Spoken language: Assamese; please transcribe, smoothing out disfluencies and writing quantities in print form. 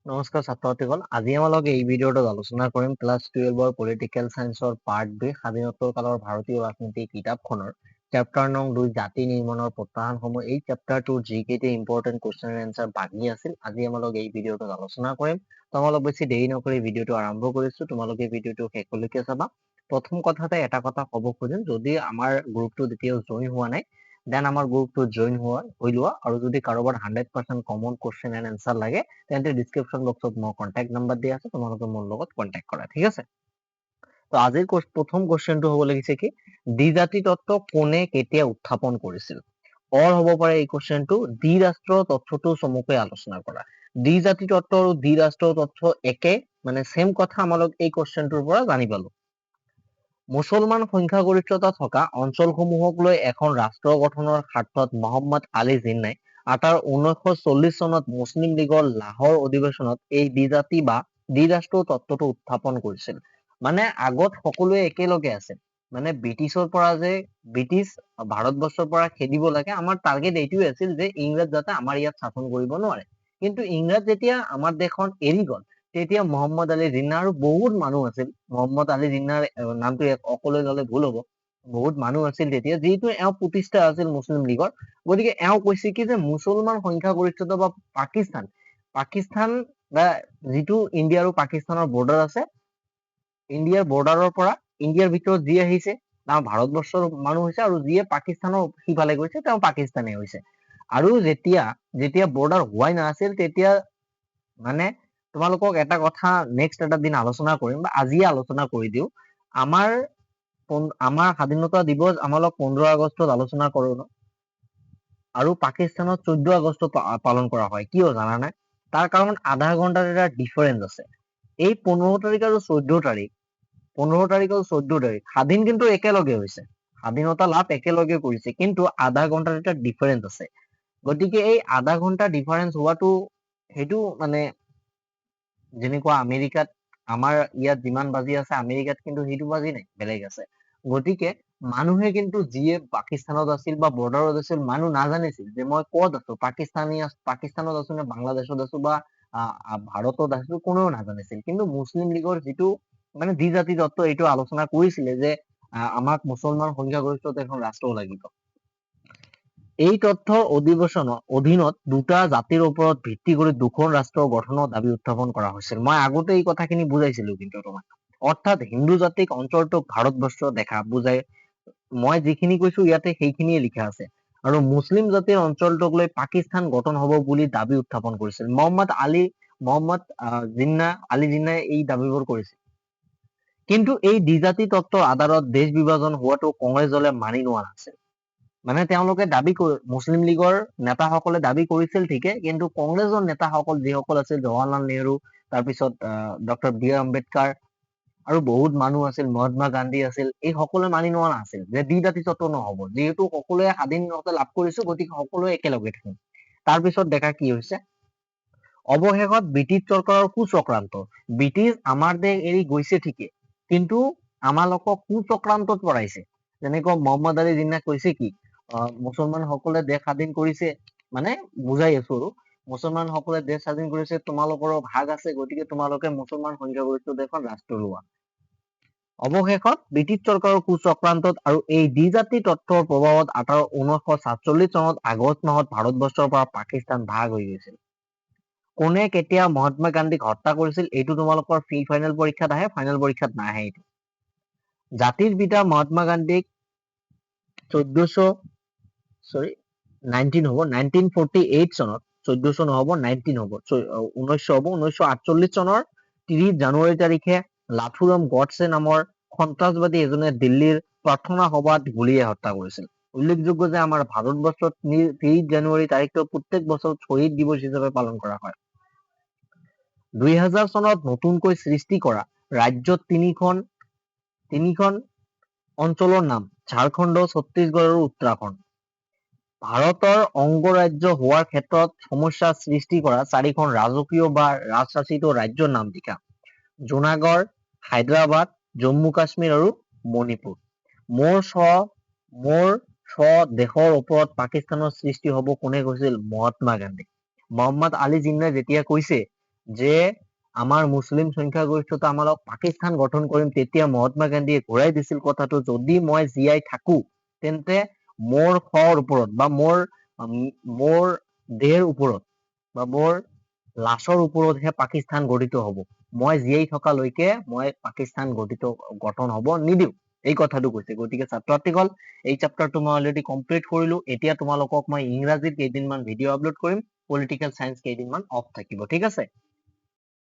নমস্কাৰ ছাত্ৰ-ছাত্ৰীসকল, আজি আমালোকে এই ভিডিঅ'টোত আলোচনা কৰিম ক্লাছ 12 পলিটিকেল চায়েন্সৰ পাৰ্ট বি স্বাধীনোত্তৰ কালৰ ভাৰতীয় ৰাজনীতি কিতাপখনৰ চেপ্টাৰ নং 2 জাতি নিৰ্মাণৰ প্ৰত্যাহ্বানসমূহ। এই চেপ্টাৰটোৰ যিকেইটা ইম্পৰ্টেণ্ট কুৱেশ্যন এণ্ড এনচাৰ বাকী আছিল, আজি আমালোকে এই ভিডিঅ'টোত আলোচনা কৰিম। তোমালোক বেছি দেৰি নকৰি ভিডিঅ'টো আৰম্ভ কৰিছো। তোমালোকে ভিডিঅ'টো শেষলৈকে চাবা। প্ৰথম কথাতে এটা কথা ক'ব খুজিম, যদি আমাৰ গ্ৰুপটোত এতিয়াও জইন হোৱা নাই দেন আমাৰ গ্ৰুপটো জইন হৈ লোৱা, আৰু যদি কাৰোবাৰ 100% কমন কুৱেশ্যন এণ্ড এনচাৰ লাগে তেন্তে ডিসক্ৰিপশন বক্সত মোৰ কন্টেক্ট নাম্বাৰ দিয়া আছে, তোমালোকে মোৰ লগত কন্টেক্ট কৰা, ঠিক আছে। তো আজিৰ প্ৰথম কুৱেশ্যনটো হ'ব লাগিছে কি, দ্বিজাতি তত্ত্ব কোনে কেতিয়া উত্থাপন কৰিছিল। অৰ হ'ব পাৰে এই কুৱেশ্যনটো, দ্বিৰাষ্ট্ৰ তত্ত্বটো চমুকৈ আলোচনা কৰা। দ্বিজাতি তত্ত্ব আৰু দ্বিৰাষ্ট্ৰ তত্ত্ব একে, মানে সেম কথা আমালোক এই কুৱেশ্যনটোৰ পৰা জানি পালো। মুছলমান সংখ্যাগৰিষ্ঠতা থকা অঞ্চলসমূহক লৈ এখন ৰাষ্ট্ৰ গঠনৰ স্বাৰ্থত মহম্মদ আলী জিন্নাই 1940 চনত মুছলিম লীগৰ লাহোৰ অধিৱেশনত এই দ্বিজাতি বা দ্বিৰাষ্ট্ৰ তত্ত্বটো উত্থাপন কৰিছিল। মানে আগত সকলোৱে একেলগে আছিল, মানে ব্ৰিটিছৰ পৰা যে ব্ৰিটিছ ভাৰতবৰ্ষৰ পৰা খেদিব লাগে, আমাৰ টাৰ্গেট এইটোৱে আছিল যে ইংৰাজ যাতে আমাৰ ইয়াত শাসন কৰিব নোৱাৰে। কিন্তু ইংৰাজ যেতিয়া আমাৰ দেশখন এৰি গ'ল, তেতিয়া মহম্মদ আলী জিন্না আৰু বহুত মানুহ আছিল, মহম্মদ আলী জিন্নাৰ নামটো অকলে ল'লে ভুল হ'ব, বহুত মানুহ আছিল তেতিয়া, যিহেতু এওঁ প্ৰতিষ্ঠা আছিল মুছলিম লীগৰ, গতিকে এওঁ কৈছে কি যে মুছলমান সংখ্যাগৰিষ্ঠতা বা পাকিস্তান বা যিটো ইণ্ডিয়া আৰু পাকিস্তানৰ বৰ্ডাৰ আছে, ইণ্ডিয়াৰ বৰ্ডাৰৰ পৰা ইণ্ডিয়াৰ ভিতৰত যি আহিছে তেওঁ ভাৰতবৰ্ষৰ মানুহ হৈছে, আৰু যিয়ে পাকিস্তানৰ সিফালে গৈছে তেওঁ পাকিস্তানী হৈছে। আৰু যেতিয়া বৰ্ডাৰ হোৱাই নাছিল, তেতিয়া মানে তোমালোকক এটা কথা নেক্সট এটা দিন আলোচনা কৰিম, বা আজিয়ে আলোচনা কৰি দিওঁ। আমাৰ স্বাধীনতা দিৱস আমালোক 15 আগষ্টত আলোচনা কৰো ন, আৰু পাকিস্তানত 14 আগষ্ট পালন কৰা হয়। কিয় জানানে? তাৰ কাৰণ আধা ঘণ্টাৰ এটা ডিফাৰেন্স আছে। এই 15 তাৰিখ আৰু 14 তাৰিখ 14 তাৰিখ স্বাধীন কিন্তু একেলগে হৈছে, স্বাধীনতা লাভ একেলগে কৰিছে, কিন্তু আধা ঘণ্টাৰ এটা ডিফাৰেন্স আছে। গতিকে এই আধা ঘণ্টা ডিফাৰেন্স হোৱাটো, সেইটো মানে যেনেকুৱা আমেৰিকাত আমাৰ ইয়াত যিমান বাজি আছে, আমেৰিকাত কিন্তু সেইটো বাজি নাই, বেলেগ আছে। গতিকে মানুহে কিন্তু যিয়ে পাকিস্তানত আছিল বা বৰ্ডাৰত আছিল, মানুহ নাজানিছিল যে মই ক'ত আছো, পাকিস্তানত আছো নে বাংলাদেশত আছো বা ভাৰতত আছো, কোনেও নাজানিছিল। কিন্তু মুছলিম লীগৰ যিটো মানে দ্বিজাতি তত্ত্ব, এইটো আলোচনা কৰিছিলে যে আমাক মুছলমান সংখ্যাগৰিষ্ঠত এখন ৰাষ্ট্ৰ লাগিব। এই তথ্যৰ অধীনত দুটা জাতিৰ ওপৰত ভিত্তি কৰি দুখন ৰাষ্ট্ৰ গঠনৰ দাবী উত্থাপন কৰা হৈছিল। মই আগতে এই কথাখিনি বুজাইছিলো কিন্তু তোমাক, অৰ্থাৎ হিন্দু জাতিক অঞ্চলটোক ভাৰতবৰ্ষ দেখা বুজাই, মই যিখিনি কৈছো ইয়াতে সেইখিনিয়ে লিখা আছে। আৰু মুছলিম জাতিৰ অঞ্চলটোক লৈ পাকিস্তান গঠন হ'ব বুলি দাবী উত্থাপন কৰিছিল। আলী জিন্নাই এই দাবীবোৰ কৰিছিল। কিন্তু এই দ্বিজাতি তত্ত্বৰ আধাৰত দেশ বিভাজন হোৱাটো কংগ্ৰেছ দলে মানি লোৱা নাছিল। মানে তেওঁলোকে মুছলিম লীগৰ নেতাসকলে দাবী কৰিছিল ঠিকে, কিন্তু কংগ্ৰেছৰ নেতাসকল যিসকল আছিল, জৱাহৰলাল নেহৰু, তাৰপিছত ডক্টৰ বি আৰ আম্বেদকাৰ আৰু বহুত মানুহ আছিল, মহাত্মা গান্ধী আছিল, এই সকলোৱে মানি লোৱা নাছিল যে দ্বিজাতি তত্ত্ব নহ'ব, যিহেতু সকলোৱে স্বাধীনতা লাভ কৰিছো, গতিকে সকলোৱে একেলগে থাকিম। তাৰপিছত দেখা কি হৈছে, অৱশেষত ব্ৰিটিছ চৰকাৰৰ কুচক্ৰান্ত, ব্ৰিটিছ আমাৰ দেশ এৰি গৈছে ঠিকে, কিন্তু আমালোকক কুচক্ৰান্তত পৰাইছে। যেনেকৈ মহম্মদ আলী জিন্নাই কৈছে কি, মুছলমান সকলে দেশ স্বাধীন কৰিছে, মানে বুজাই আছো আৰু, মুছলমান সকলে দেশ স্বাধীন কৰিছে, তোমালোকৰো ভাগ আছে, গতিকে তোমালোকে মুছলমান সংখ্যাগৰিষ্ঠ দেশৰ ৰাষ্ট্ৰ লোৱা। অৱশেষত ব্ৰিটিছ চৰকাৰৰ কুচক্ৰান্তত আৰু এই দ্বিজাতি তত্ত্বৰ প্ৰভাৱত 1947 চনত আগষ্ট মাহত ভাৰতবৰ্ষৰ পৰা পাকিস্তান ভাগ হৈ গৈছিল। কোনে কেতিয়া মহাত্মা গান্ধীক হত্যা কৰিছিল, এইটো তোমালোকৰ প্ৰি ফাইনেল পৰীক্ষাত আহে, ফাইনেল পৰীক্ষাত নাহে এইটো। জাতিৰ পিতা মহাত্মা গান্ধীক 1948 চনত, 1400 নহ'ব, 19 হ'ব, 1900 হ'ব, 1948 চনৰ 30 জানুৱাৰী তাৰিখে লাথুৰাম গডছে নামৰ সন্ত্ৰাসবাদী এজনে দিল্লীৰ প্ৰাৰ্থনা সভাত গুলীয়াই হত্যা কৰিছিল। উল্লেখযোগ্য যে আমাৰ ভাৰতবৰ্ষত 30 জানুৱাৰী তাৰিখটো প্ৰত্যেক বছৰ শ্বহীদ দিৱস হিচাপে পালন কৰা হয়। 2000 চনত নতুনকৈ সৃষ্টি কৰা ৰাজ্যত তিনিখন অঞ্চলৰ নাম ঝাৰখণ্ড, ছত্তীশগড় আৰু উত্তৰাখণ্ড। ভাৰতৰ অংগৰাজ্য হোৱাৰ ক্ষেত্ৰত সমস্যাৰ সৃষ্টি কৰা 4খন ৰাজকীয় বা ৰাজশাসিত ৰাজ্যৰ নাম লিখা। জুনাগড়, হায়দৰাবাদ, জম্মু কাশ্মীৰ আৰু মণিপুৰ। মোৰ স্বদেশৰ ওপৰত পাকিস্তানৰ সৃষ্টি হ'ব কোনে কৈছিল? মহাত্মা গান্ধী। মহম্মদ আলী জিন্নাই যেতিয়া কৈছে যে আমাৰ মুছলিম সংখ্যাগৰিষ্ঠতা আমাক পাকিস্তান গঠন কৰিম, তেতিয়া মহাত্মা গান্ধীয়ে ঘূৰাই দিছিল কথাটো, যদি মই জীয়াই থাকো তেন্তে মোৰ শৰ ওপৰত বা মোৰ দেহৰ ওপৰত বা মোৰ লাশৰ ওপৰতহে পাকিস্তান গঠিত হব। মই জীয়াই থকালৈকে মই পাকিস্তান গঠন হব নিদিওঁ, এই কথাটো কৈছে। গতিকে ছাত্ৰ ছাত্ৰীসকল, এই চেপ্টাৰটো মই অলৰেডি কমপ্লিট কৰিলো। এতিয়া তোমালোকক মই ইংৰাজীত কেইদিনমান ভিডিঅ' আপলোড কৰিম, পলিটিকেল চায়েন্স কেইদিনমান অফ থাকিব, ঠিক আছে।